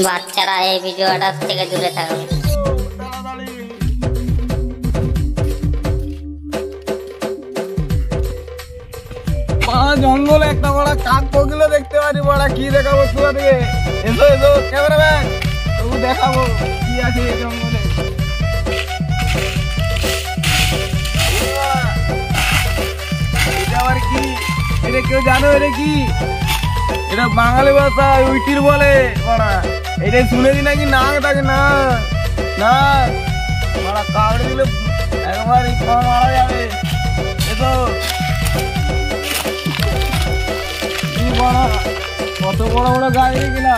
বাচ্চারা এই ভিডিওটা থেকে দূরে থাকবে। জঙ্গলে একটা বড় কাক কোকিল দেখতে পারি, বড় কি দেখাবো তোমাকে। এসো এসো ক্যামেরাম্যান, তবু দেখাবো কি আছে এই জঙ্গলে। এটা আবার কি? এটা কেউ জানো এটা কি? এটা বাঙালি ভাষা উইটির বলে বড়া। এটা শুনেছি নাকি নাক থাকে না না বড়া, কাউড়ে দিলে একবার মারা যাবে। এসো কত বড় বড় গাছ কিনা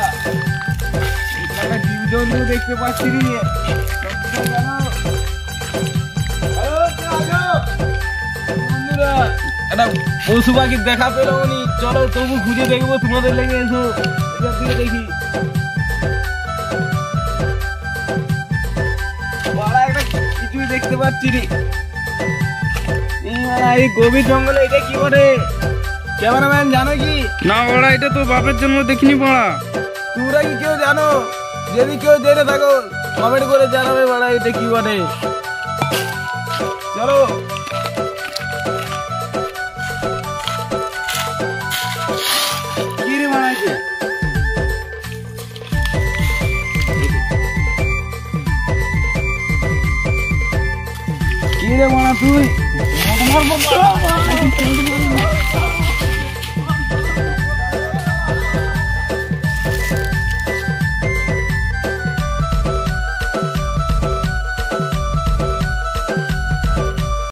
জীবজন্তু দেখতে পাচ্ছি। বন্ধুরা একটা পশু পাখির দেখা পেলো উনি, চলো তবু খুঁজে দেখবো তোমাদের লেগে। এসো এটার দিকে দেখি, একটা কিছুই দেখতে পাচ্ছি রে। এই গভীর জঙ্গলে এটা কি করে? ক্যামেরাম্যান জানো কি? না ওরা, এটা তো বাপের জন্য দেখিনি পড়া। তোমরা কি কেউ জানো? যদি কেউ জেনে থাকো কমেন্ট করে জানাবে বড়া এটা কি বলে। চলো কি রে বানাইছে? কি রে বানা তুই?